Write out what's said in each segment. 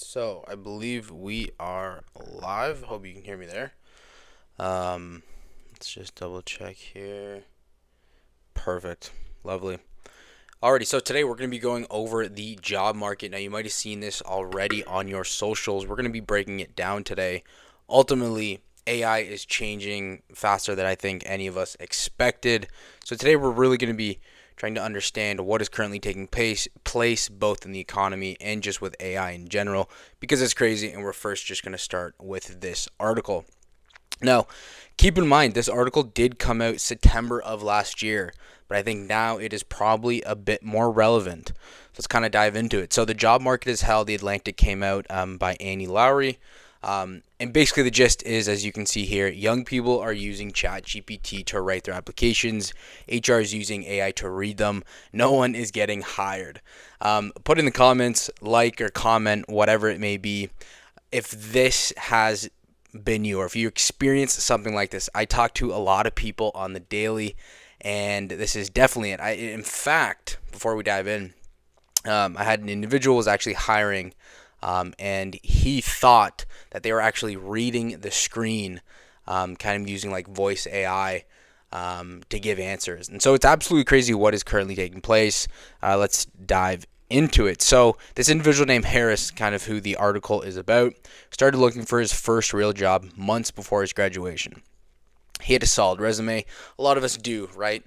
So I believe we are live. Hope you can hear me there. Um, let's just double check here. Perfect. Lovely. Alrighty, so today we're going to be going over the job market. Now, you might have seen this already on your socials. We're going to be breaking it down today. Ultimately, AI is changing faster than I think any of us expected. So today we're really going to be trying to understand what is currently taking place both in the economy and just with AI in general, because it's crazy. And we're first just going to start with this article. Now, keep in mind, this article did come out September of last year, but I think now it is probably a bit more relevant. Let's kind of dive into it. So, the job market is hell. The Atlantic came out by Annie Lowry. And basically, the gist is, as you can see here, young people are using ChatGPT to write their applications. HR is using AI to read them. No one is getting hired. Put in the comments, like or comment, whatever it may be, if this has been you or if you experience something like this. I talk to a lot of people on the daily, and this is definitely it. In fact, before we dive in, I had an individual was actually hiring, and he thought that they were actually reading the screen, kind of using like voice AI to give answers. And so it's absolutely crazy what is currently taking place. Let's dive into it. So this individual named Harris, kind of who the article is about, started looking for his first real job months before his graduation. He had a solid resume. A lot of us do, right?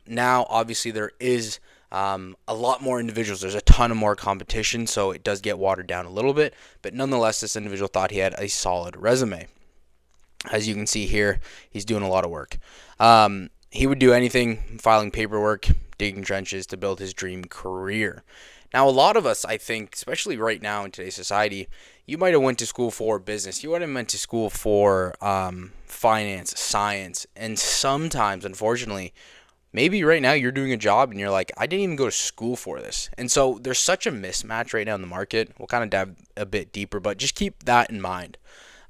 Now, obviously, there is a lot more individuals. There's a ton of more competition, so it does get watered down a little bit. But nonetheless, this individual thought he had a solid resume. As you can see here, he's doing a lot of work. He would do anything, filing paperwork, digging trenches to build his dream career. Now, a lot of us, I think, especially right now in today's society, you might have went to school for business. You might have went to school for finance, science, and sometimes, unfortunately, maybe right now you're doing a job and you're like, I didn't even go to school for this. And so there's such a mismatch right now in the market. We'll kind of dive a bit deeper, but just keep that in mind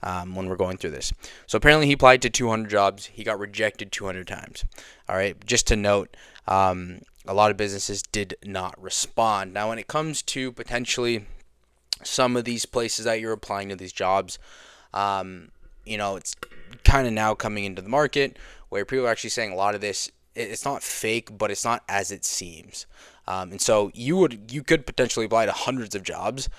when we're going through this. So apparently he applied to 200 jobs. He got rejected 200 times. All right. Just to note, a lot of businesses did not respond. Now, when it comes to potentially some of these places that you're applying to these jobs, it's kind of now coming into the market where people are actually saying a lot of this, it's not fake, but it's not as it seems. And so you could potentially apply to hundreds of jobs.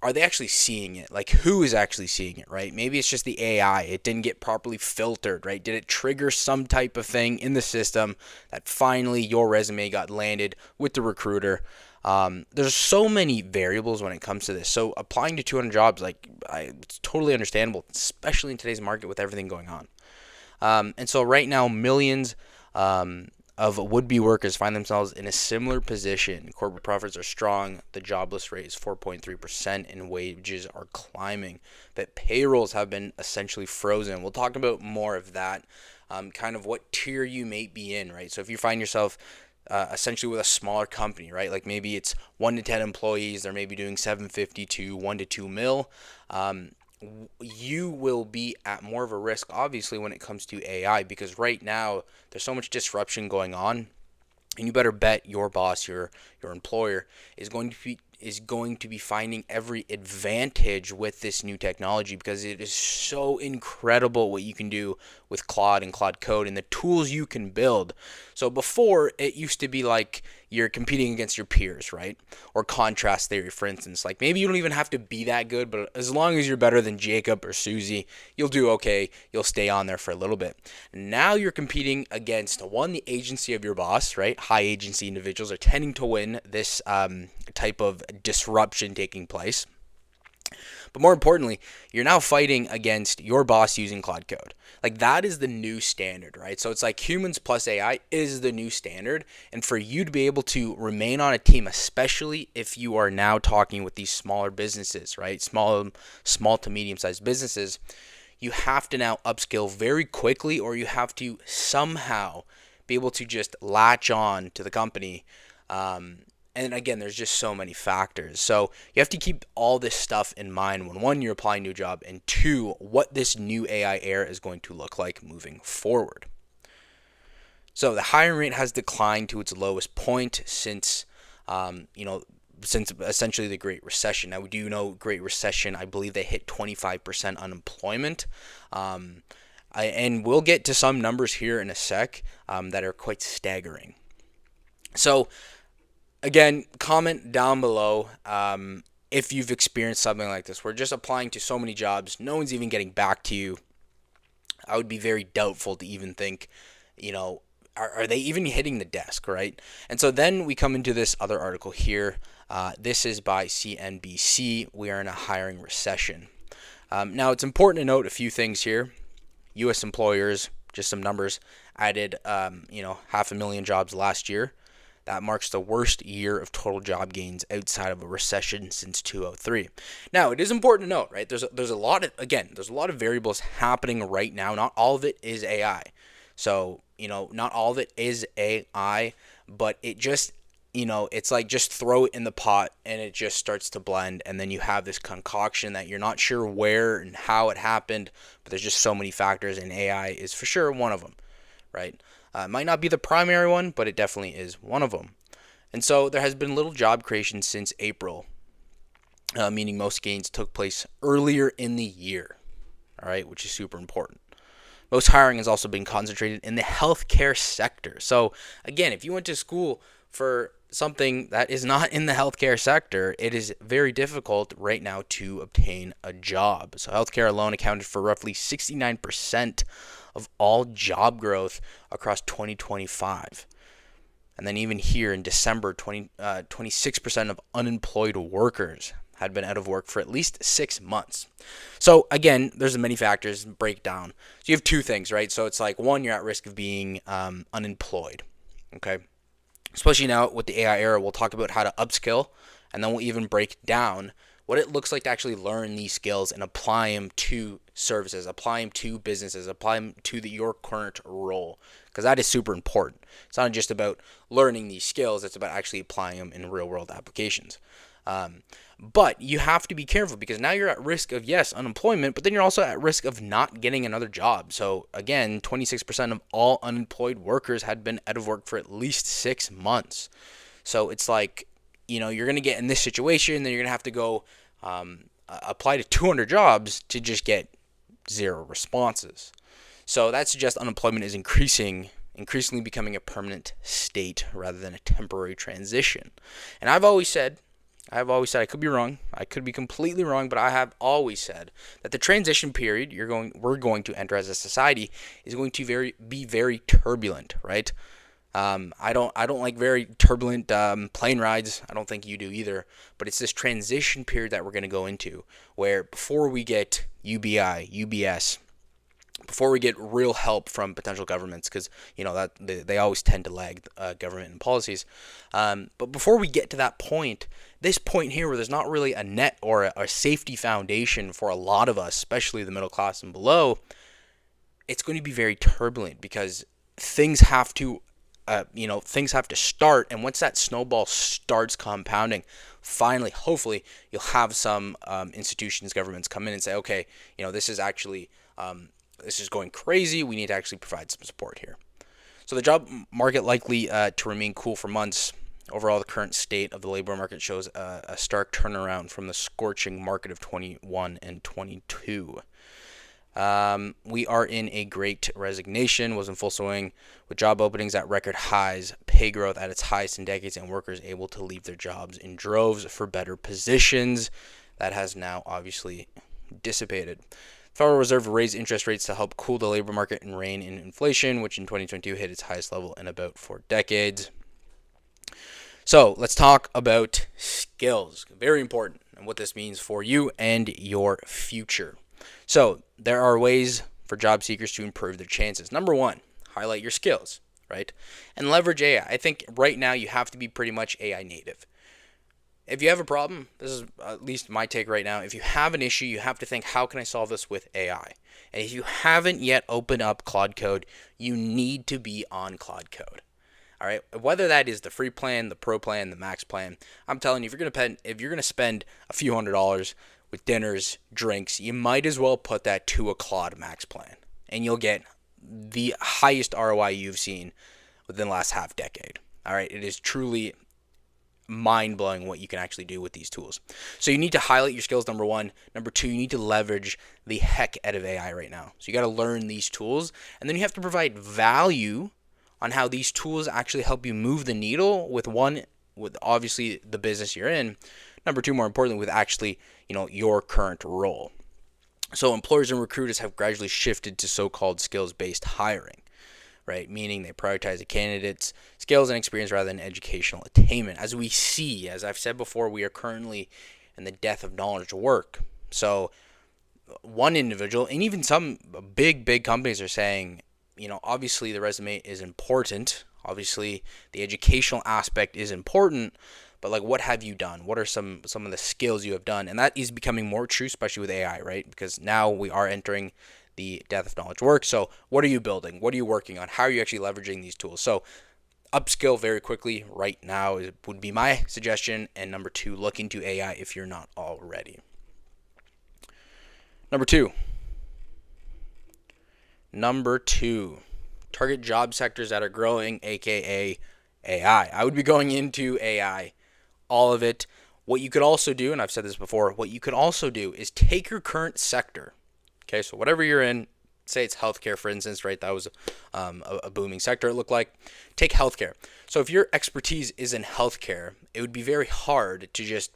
Are they actually seeing it? Like, who is actually seeing it, right? Maybe it's just the AI. It didn't get properly filtered, right? Did it trigger some type of thing in the system that finally your resume got landed with the recruiter? There's so many variables when it comes to this. So applying to 200 jobs, it's totally understandable, especially in today's market with everything going on. And so right now, millions of would-be workers find themselves in a similar position. Corporate profits are strong. The jobless rate is 4.3%, and wages are climbing. But payrolls have been essentially frozen. We'll talk about more of that, kind of what tier you may be in, right? So if you find yourself essentially with a smaller company, right? Like maybe it's 1 to 10 employees, they're maybe doing 750 to 1 to 2 mil. You will be at more of a risk, obviously, when it comes to AI, because right now there's so much disruption going on, and you better bet your boss, your employer, is going to be finding every advantage with this new technology, because it is so incredible what you can do with Claude and Claude Code and the tools you can build. So before, it used to be like you're competing against your peers, right? Or contrast theory, for instance. Like maybe you don't even have to be that good, but as long as you're better than Jacob or Susie, you'll do okay. You'll stay on there for a little bit. Now you're competing against, one, the agency of your boss, right? High agency individuals are tending to win this type of disruption taking place. But more importantly, you're now fighting against your boss using Claude Code. Like that is the new standard, right? So it's like humans plus AI is the new standard. And for you to be able to remain on a team, especially if you are now talking with these smaller businesses, right? Small to medium sized businesses, you have to now upskill very quickly, or you have to somehow be able to just latch on to the company. And again, there's just so many factors. So you have to keep all this stuff in mind when, one, you're applying to a job, and two, what this new AI era is going to look like moving forward. So the hiring rate has declined to its lowest point since, since essentially the Great Recession. Now, we do know Great Recession, I believe they hit 25% unemployment. And we'll get to some numbers here in a sec that are quite staggering. So, again, comment down below if you've experienced something like this. We're just applying to so many jobs. No one's even getting back to you. I would be very doubtful to even think, are they even hitting the desk, right? And so then we come into this other article here. This is by CNBC. We are in a hiring recession. Now, it's important to note a few things here. U.S. employers, just some numbers, added 500,000 jobs last year. That marks the worst year of total job gains outside of a recession since 2003. Now, it is important to note, right? There's a lot of variables happening right now. Not all of it is AI. So, not all of it is AI, but it just, it's like just throw it in the pot and it just starts to blend, and then you have this concoction that you're not sure where and how it happened, but there's just so many factors, and AI is for sure one of them, right? It might not be the primary one, but it definitely is one of them. And so there has been little job creation since April, meaning most gains took place earlier in the year, all right, which is super important. Most hiring has also been concentrated in the healthcare sector. So again, if you went to school for something that is not in the healthcare sector, it is very difficult right now to obtain a job. So healthcare alone accounted for roughly 69% of all job growth across 2025. And then even here in December, 26% of unemployed workers had been out of work for at least 6 months. So again, there's many factors breakdown. So you have two things, right? So it's like, one, you're at risk of being unemployed, okay? Especially now with the AI era, we'll talk about how to upskill, and then we'll even break down what it looks like to actually learn these skills and apply them to services, apply them to businesses, apply them to your current role, because that is super important. It's not just about learning these skills, it's about actually applying them in real world applications. But you have to be careful, because now you're at risk of, yes, unemployment, but then you're also at risk of not getting another job. So again, 26% of all unemployed workers had been out of work for at least 6 months. So it's like, you're going to get in this situation, then you're going to have to go apply to 200 jobs to just get 0 responses. So that suggests unemployment is increasingly becoming a permanent state rather than a temporary transition. And I've always said, I could be wrong, I could be completely wrong, but I have always said that the transition period we're going to enter as a society is going to be very turbulent, right? I don't like very turbulent plane rides. I don't think you do either. But it's this transition period that we're going to go into, where before we get UBI, UBS, before we get real help from potential governments, because that they always tend to lag government and policies. But before we get to that point, this point here where there's not really a net or a safety foundation for a lot of us, especially the middle class and below, it's going to be very turbulent, because things have to start, and once that snowball starts compounding, finally, hopefully, you'll have some institutions, governments come in and say, okay, this is actually this is going crazy. We need to actually provide some support here. So the job market likely to remain cool for months. Overall, the current state of the labor market shows a stark turnaround from the scorching market of 21 and 22. We are in a great resignation, was in full swing, with job openings at record highs, pay growth at its highest in decades, and workers able to leave their jobs in droves for better positions. That has now obviously dissipated. The Federal Reserve raised interest rates to help cool the labor market and rein in inflation, which in 2022 hit its highest level in about 4 decades. So let's talk about skills. Very important, and what this means for you and your future. So there are ways for job seekers to improve their chances. Number 1, highlight your skills, right? And leverage AI. I think right now you have to be pretty much AI native. If you have a problem, this is at least my take right now, if you have an issue, you have to think, how can I solve this with AI? And if you haven't yet opened up Claude Code, you need to be on Claude Code. All right, whether that is the free plan, the pro plan, the max plan, I'm telling you, if you're gonna spend a few $100s with dinners, drinks, you might as well put that to a Claude max plan, and you'll get the highest ROI you've seen within the last half decade. All right, it is truly mind-blowing what you can actually do with these tools. So you need to highlight your skills, number one. Number two, you need to leverage the heck out of AI right now. So you got to learn these tools, and then you have to provide value on how these tools actually help you move the needle with obviously the business you're in. Number two, more importantly, with actually, your current role. So employers and recruiters have gradually shifted to so-called skills-based hiring, right? Meaning they prioritize a candidate's skills and experience rather than educational attainment. As we see, as I've said before, we are currently in the death of knowledge work. So one individual, and even some big companies are saying, obviously the resume is important. Obviously the educational aspect is important, but like, what have you done? What are some of the skills you have done? And that is becoming more true, especially with AI, right? Because now we are entering the death of knowledge work. So what are you building? What are you working on? How are you actually leveraging these tools? So upskill very quickly right now would be my suggestion. And number two, look into AI if you're not already. Number two, target job sectors that are growing, aka AI. I would be going into AI, all of it. What you could also do, and I've said this before, what you could also do is take your current sector. Okay, so whatever you're in, say it's healthcare, for instance, right? That was a booming sector, it looked like. Take healthcare. So if your expertise is in healthcare, it would be very hard to just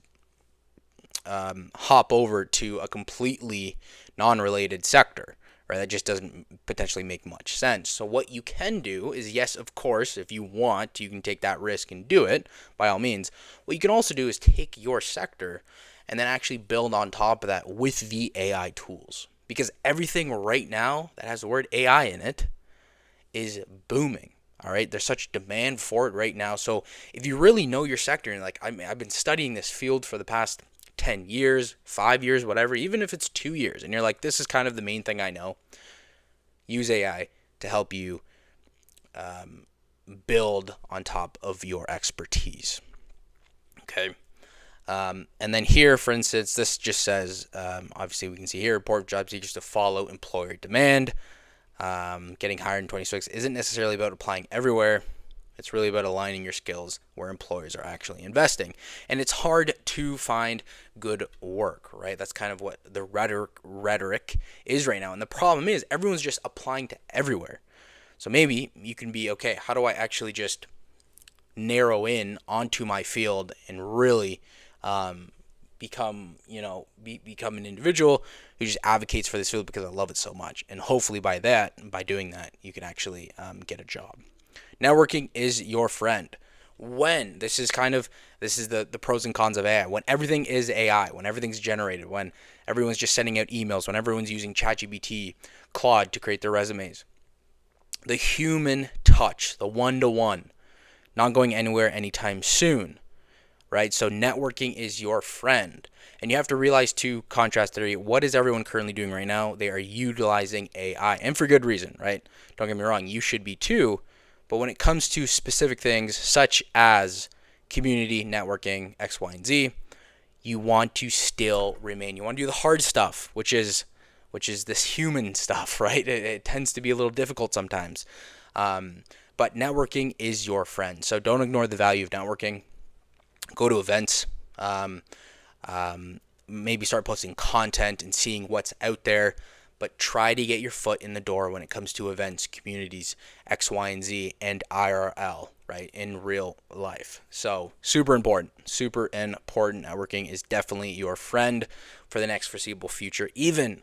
hop over to a completely non-related sector, right? That just doesn't potentially make much sense. So what you can do is, yes, of course, if you want, you can take that risk and do it, by all means. What you can also do is take your sector and then actually build on top of that with the AI tools. Because everything right now that has the word AI in it is booming. All right, there's such demand for it right now. So if you really know your sector, and like I've been studying this field for the past 10 years, 5 years, whatever, even if it's 2 years, and you're like, this is kind of the main thing I know, use AI to help you build on top of your expertise. Okay. And then here, for instance, this just says, obviously we can see here, report job seekers to follow employer demand. Getting hired in 26 isn't necessarily about applying everywhere. It's really about aligning your skills where employers are actually investing. And it's hard to find good work, right? That's kind of what the rhetoric is right now. And the problem is everyone's just applying to everywhere. So maybe you can be, okay, how do I actually just narrow in onto my field and really become an individual who just advocates for this field because I love it so much. And hopefully by doing that, you can actually get a job. Networking is your friend. This is the pros and cons of AI. When everything is AI, when everything's generated, when everyone's just sending out emails, when everyone's using ChatGPT, Claude to create their resumes, the human touch, the one-to-one, not going anywhere anytime soon, right? So networking is your friend. And you have to realize, to contrast theory, what is everyone currently doing right now? They are utilizing AI, and for good reason, right? Don't get me wrong, you should be too. But when it comes to specific things such as community, networking, X, Y, and Z, you want to still remain. You want to do the hard stuff, which is this human stuff, right? It tends to be a little difficult sometimes. But networking is your friend. So don't ignore the value of networking. Go to events. Maybe start posting content and seeing what's out there. But try to get your foot in the door when it comes to events, communities, X, Y, and Z, and IRL, right, in real life. So super important. Networking is definitely your friend for the next foreseeable future, even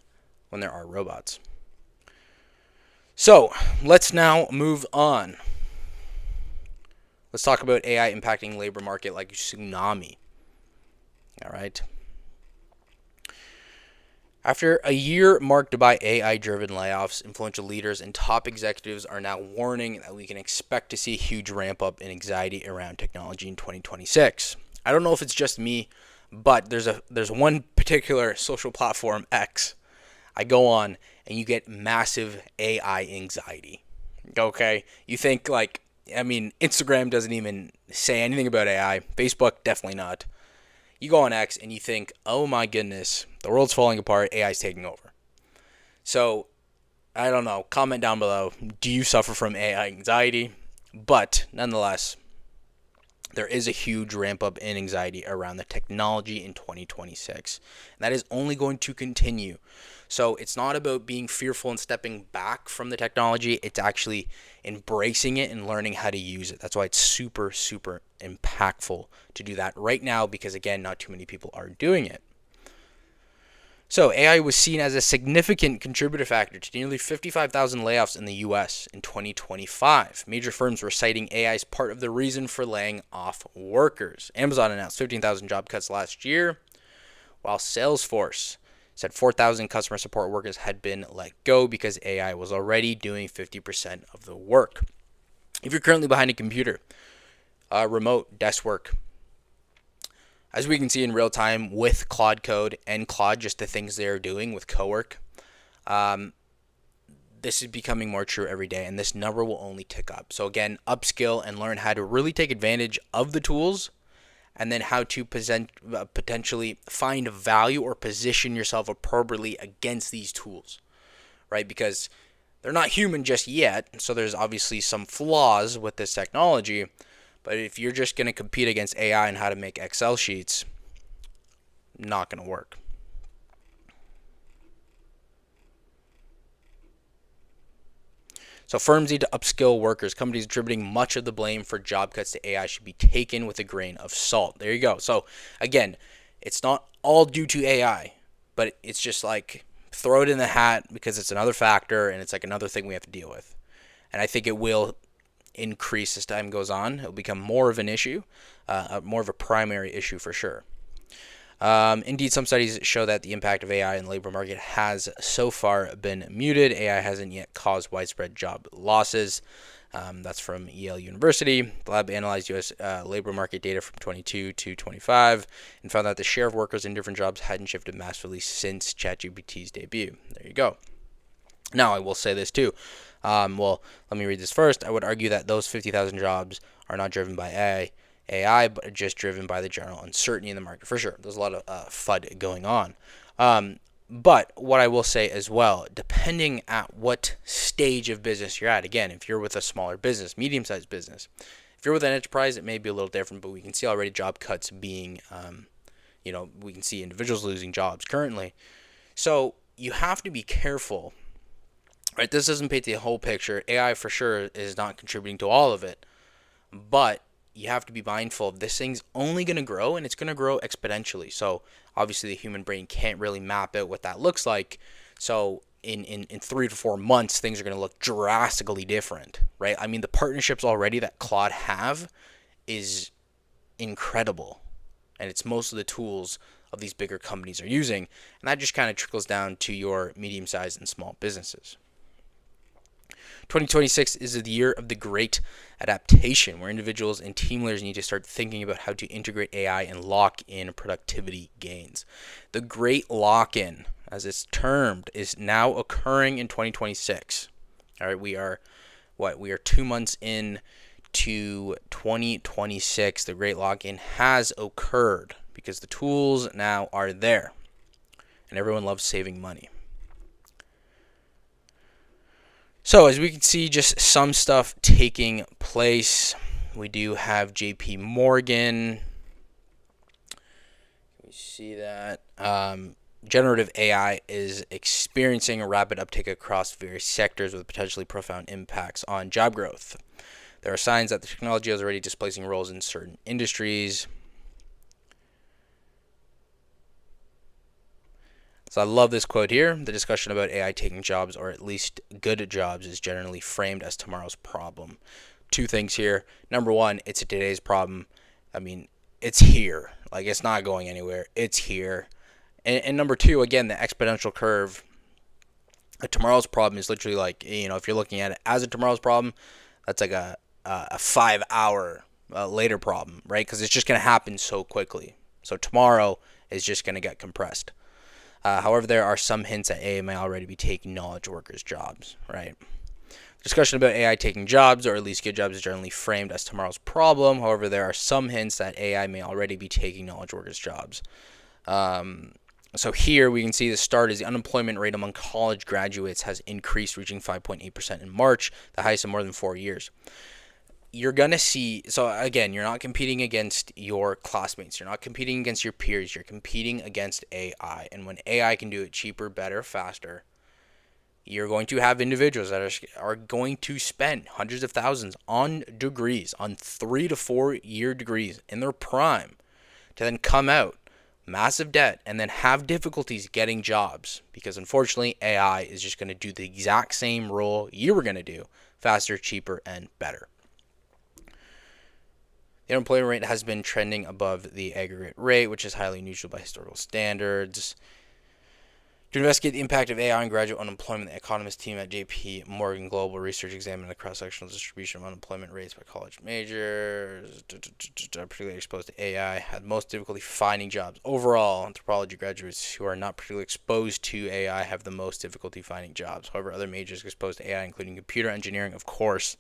when there are robots. So let's now move on. Let's talk about AI impacting labor market like a tsunami. All right. After a year marked by AI-driven layoffs, influential leaders and top executives are now warning that we can expect to see a huge ramp-up in anxiety around technology in 2026. I don't know if it's just me, but there's one particular social platform, X, I go on, and you get massive AI anxiety. Okay? You think, Instagram doesn't even say anything about AI. Facebook, definitely not. You go on X and you think, oh my goodness, the world's falling apart, AI's taking over. So, I don't know, comment down below, do you suffer from AI anxiety? But, nonetheless, there is a huge ramp up in anxiety around the technology in 2026. And that is only going to continue. So it's not about being fearful and stepping back from the technology. It's actually embracing it and learning how to use it. That's why it's super, super impactful to do that right now, because again, not too many people are doing it. So AI was seen as a significant contributor factor to nearly 55,000 layoffs in the US in 2025. Major firms were citing AI as part of the reason for laying off workers. Amazon announced 15,000 job cuts last year, while Salesforce said 4,000 customer support workers had been let go because AI was already doing 50% of the work. If you're currently behind a computer, remote desk work, as we can see in real time with Claude Code and Claude, just the things they're doing with Cowork, this is becoming more true every day, and this number will only tick up. So again, upskill and learn how to really take advantage of the tools, and then how to potentially find value or position yourself appropriately against these tools, right? Because they're not human just yet, so there's obviously some flaws with this technology. But if you're just going to compete against AI and how to make Excel sheets, not going to work. So firms need to upskill workers. Companies attributing much of the blame for job cuts to AI should be taken with a grain of salt. There you go. So again, it's not all due to AI, but it's just like throw it in the hat because it's another factor and it's like another thing we have to deal with. And I think it will increase as time goes on. It'll become more of an issue, more of a primary issue for sure. Indeed, some studies show that the impact of AI in the labor market has so far been muted. AI hasn't yet caused widespread job losses. That's from Yale University. The lab analyzed U.S. Labor market data from 22 to 25 and found that the share of workers in different jobs hadn't shifted massively since ChatGPT's debut. There you go. Now, I will say this too. Well, let me read this first. I would argue that those 50,000 jobs are not driven by AI, but are just driven by the general uncertainty in the market. For sure, there's a lot of FUD going on. But what I will say as well, depending at what stage of business you're at, again, if you're with a smaller business, medium-sized business, if you're with an enterprise, it may be a little different, but we can see already job cuts being, we can see individuals losing jobs currently. So you have to be careful, right? This doesn't paint the whole picture. AI for sure is not contributing to all of it, but you have to be mindful of this thing's only going to grow, and it's going to grow exponentially. So obviously the human brain can't really map out what that looks like. So in 3 to 4 months, things are going to look drastically different, right? I mean, the partnerships already that Claude have is incredible, and it's most of the tools of these bigger companies are using, and that just kind of trickles down to your medium-sized and small businesses. 2026 is the year of the great adaptation, where individuals and team leaders need to start thinking about how to integrate AI and lock in productivity gains. The great lock-in, as it's termed, is now occurring in 2026. All right, we are 2 months in to 2026. The great lock-in has occurred because the tools now are there, and everyone loves saving money. So as we can see, just some stuff taking place. We do have JP Morgan. We see that generative AI is experiencing a rapid uptake across various sectors with potentially profound impacts on job growth. There are signs that the technology is already displacing roles in certain industries. So I love this quote here. The discussion about AI taking jobs, or at least good jobs, is generally framed as tomorrow's problem. 2 things here. Number 1, it's a today's problem. I mean, it's here. Like, it's not going anywhere. It's here. And number 2, again, the exponential curve. A tomorrow's problem is literally like, if you're looking at it as a tomorrow's problem, that's like a 5-hour later problem, right? Because it's just going to happen so quickly. So tomorrow is just going to get compressed. However, there are some hints that AI may already be taking knowledge workers' jobs, right? Discussion about AI taking jobs, or at least good jobs, is generally framed as tomorrow's problem. However, there are some hints that AI may already be taking knowledge workers' jobs. So here we can see the start is the unemployment rate among college graduates has increased, reaching 5.8% in March, the highest in more than 4 years. you're going to see, so again, you're not competing against your classmates. You're not competing against your peers. You're competing against AI. And when AI can do it cheaper, better, faster, you're going to have individuals that are going to spend hundreds of thousands on degrees, on 3 to 4 year degrees in their prime, to then come out massive debt and then have difficulties getting jobs, because unfortunately AI is just going to do the exact same role you were going to do, faster, cheaper, and better. The unemployment rate has been trending above the aggregate rate, which is highly unusual by historical standards. To investigate the impact of AI on graduate unemployment, the economist team at JP Morgan Global Research examined the cross-sectional distribution of unemployment rates by college majors. Particularly exposed to AI had most difficulty finding jobs. Overall, anthropology graduates who are not particularly exposed to AI have the most difficulty finding jobs. However, other majors exposed to AI, including computer engineering, of course,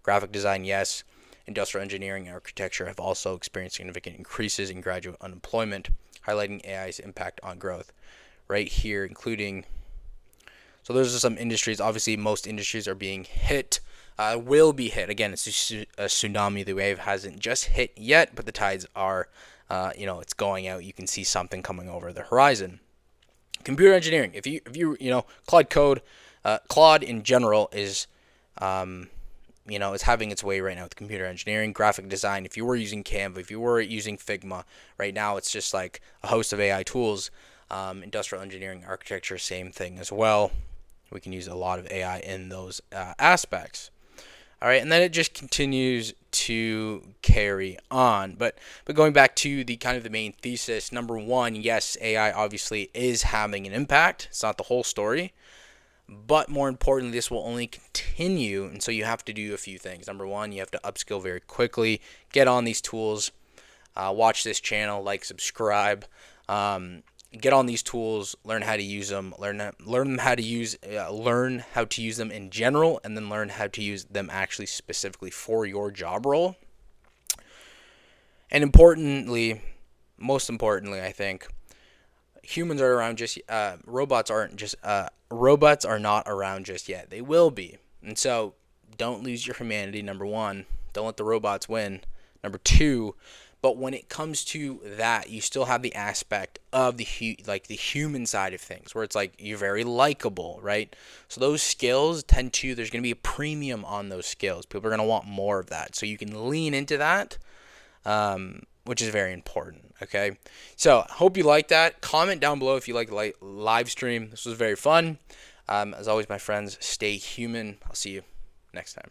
graphic design, yes, industrial engineering and architecture, have also experienced significant increases in graduate unemployment, highlighting AI's impact on growth. Right here, including, so those are some industries. Obviously, most industries are being hit, will be hit. Again, it's a tsunami. The wave hasn't just hit yet, but the tides are, it's going out. You can see something coming over the horizon. Computer engineering. If you Claude in general is, is having its way right now with computer engineering, graphic design. If you were using Canva, if you were using Figma, right now it's just like a host of AI tools. Industrial engineering, architecture, same thing as well. We can use a lot of AI in those aspects. All right, and then it just continues to carry on. But going back to the kind of the main thesis, number one, yes, AI obviously is having an impact. It's not the whole story. But more importantly, this will only continue, and so you have to do a few things. Number one, you have to upskill very quickly, get on these tools, watch this channel, like, subscribe. Get on these tools, learn how to use them, learn how to use them in general, and then learn how to use them actually specifically for your job role. And most importantly, I think humans are around just robots are not around just yet. They will be. And so don't lose your humanity, number one. Don't let the robots win. Number two, but when it comes to that, you still have the aspect of the human side of things, where it's like you're very likable, right? So those skills there's going to be a premium on those skills. People are going to want more of that. So you can lean into that, which is very important, okay? So hope you like that. Comment down below if you like the live stream. This was very fun. As always, my friends, stay human. I'll see you next time.